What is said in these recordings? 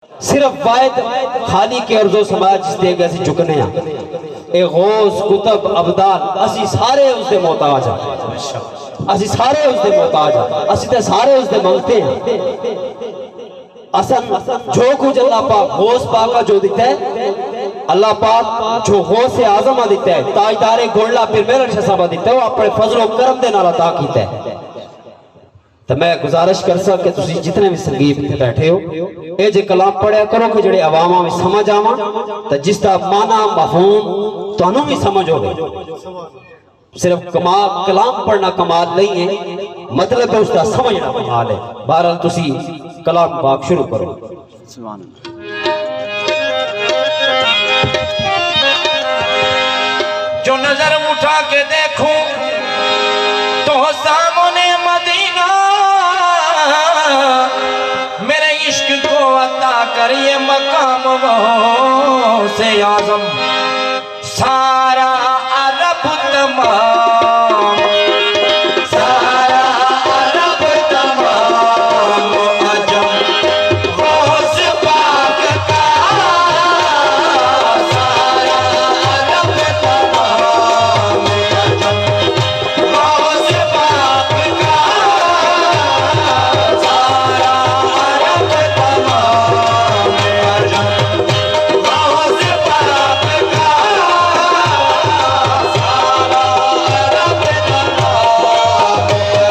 सिर्फ वायद खाली के अर्जो समाज देगा से झुकने ए गौस कुतब अब्दाल असी सारे उसके मोहताज हैं, असी सारे उसके मोहताज हैं, असी ते सारे उसके मंगते हैं। असन जो कुछ अल्लाह पाक गौस पाक का जो दिता है, अल्लाह पाक जो गौस आजम दिता है, ताजदारे गोल्ला फिर मेरा शसाबा दिता है, वो अपने फजल और करम दे नाल अता कीता है। तो मैं गुजारिश कर सक कि तुसी जितने भी संगीत बैठे हो ये जे कलाम पढ़िया करो कि जेड़े अवामा में समझ आवा, तो जिसका माना मफहूम तुहानू भी समझ होवे। सिर्फ कमाल कलाम पढ़ना कमाल नहीं है, मतलब है उसका समझना कमाल है। बहरहाल तुसी कलाम पाक शुरू करो। जो नजर उठा के देखूं तो सामने मदीना, मेरे इश्क को अता करिए मकाम वो से आजम। सारा अरब तमाम, सारा अरब तमाम अजम गौस पाक का, सारा अरब तमाम अजम गौस पाक का, सारा अरब तमाम अजम गौस पाक का, सारा अरब तमाम अजम गौस पाक का, सारा अरब तमाम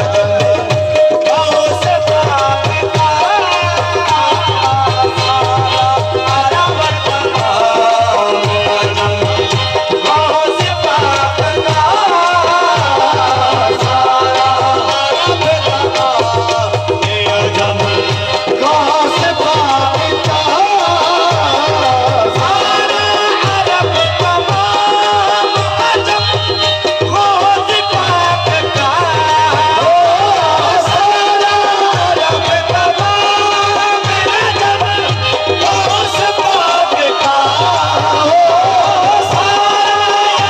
अजम गौस पाक का, सारा अरब तमाम अजम गौस पाक का, सारा अरब तमाम अजम गौस पाक का, सारा अरब तमाम अजम गौस पाक का, सारा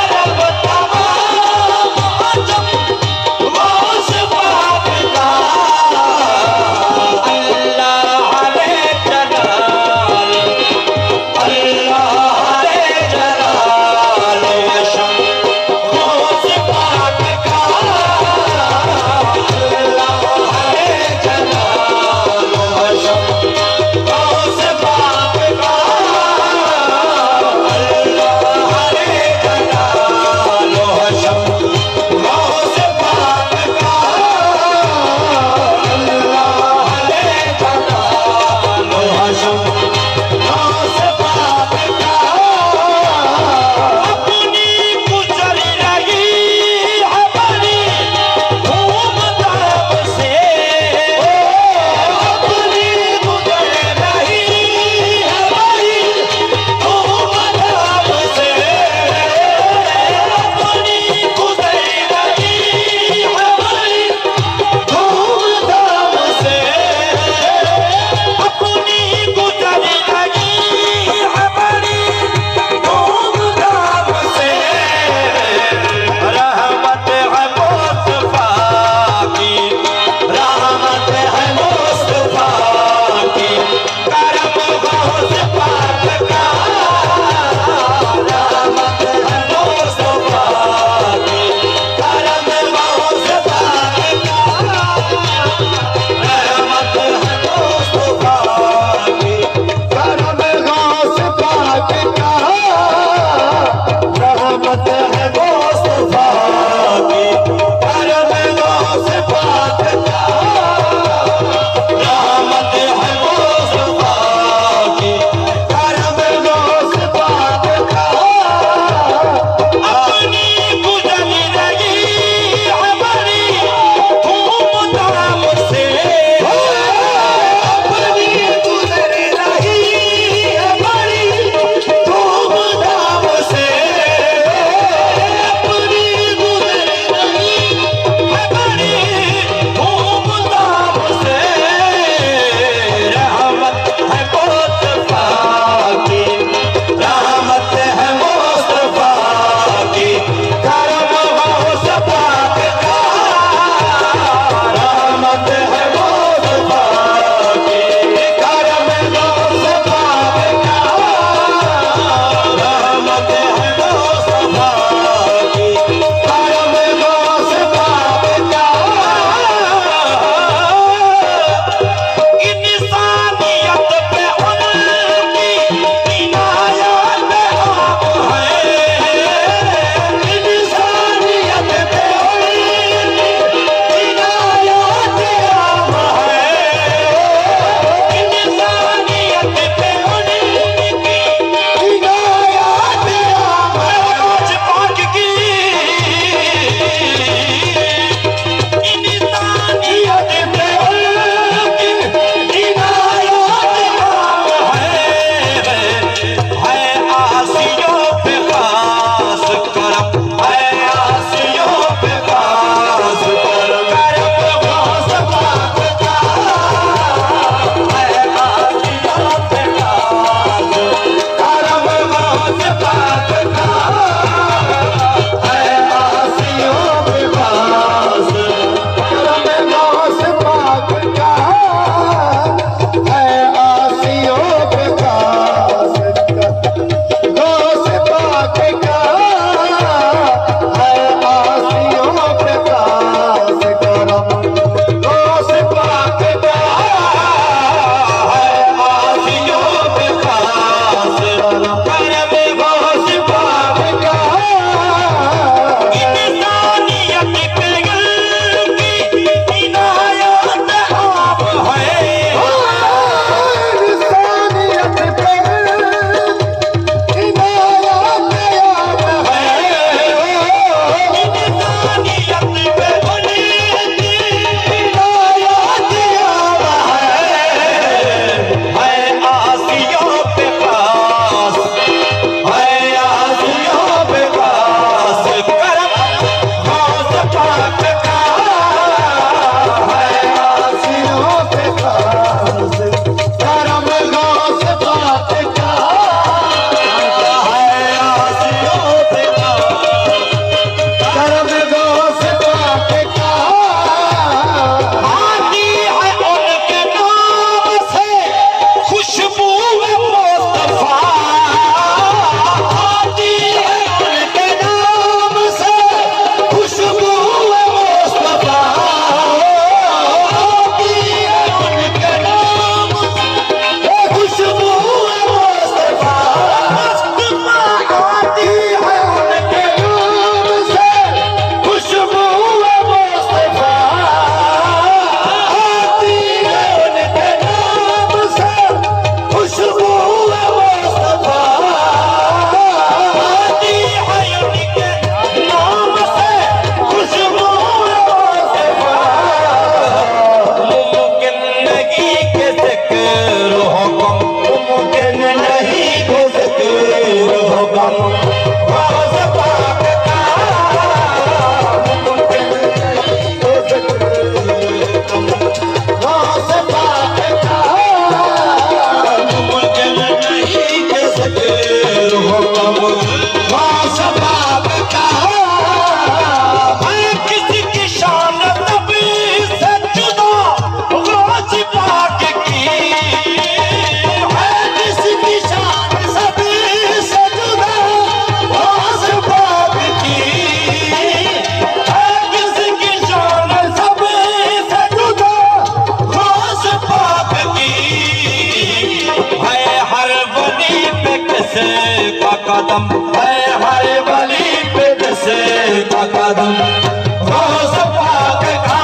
अरब तमाम अजम गौस पाक का। अल्लाह रे जलाल, अल्लाह रे जलाल अशम गौस पाक का, अल्लाह रे जलाल अशम गौस पाक का, अल्लाह रे जलाल अशम गौस पाक का, अल्लाह रे जलाल अशम गौस पाक का। अपनी गुजर रही है बड़ी धूमधाम से, अपनी गुजर रही है बड़ी धूमधाम से, अपनी गुजर रही है बड़ी धूमधाम से, अपनी गुजर रही है बड़ी धूमधाम से। रहमत है मुस्तफा की, रहमत है मुस्तफा की, करम गौस पाक का, रहमत है मुस्तफा की, करम गौस पाक का, रहमत है मुस्तफा की, करम गौस पाक का, रहमत है मुस्तफा की, करम गौस पाक का, रहमत है मुस्तफा की, गौस पाक का मुमकिन गौस पाक का मुमकिन नहीं के ज़िक्र हो कम गौस पाक का है किसी की शान नबी से जुदा गौस पाक की है किसकी शान सभी से जुदा गौस पाक की है किसी की शान सबसे जुदा गौस पाक की है हर वली पे किसे का कदम है हर वली पे किसे का कदम गौस पाक का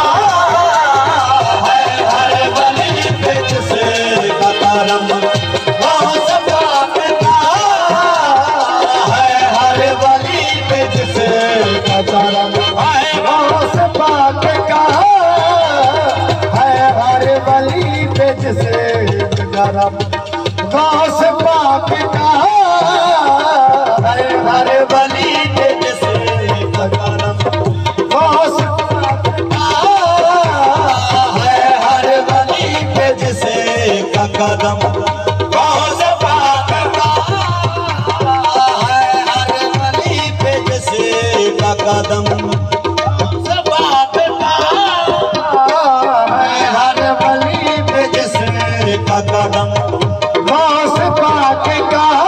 है हर वली पे किसे का कदम गौस पाक का है हर वली पे किसे का कदम है गौस पाक का है हर वली पे जिसे करम गौस पाक का है हर वली पे जिसे करम गौस पाक का है हर वली पे जिसे का कदम गौस पाक का है हर वली पे जिसे का कदम गौस पाक का है हर वली पे जिसे का कदम गौस पाक का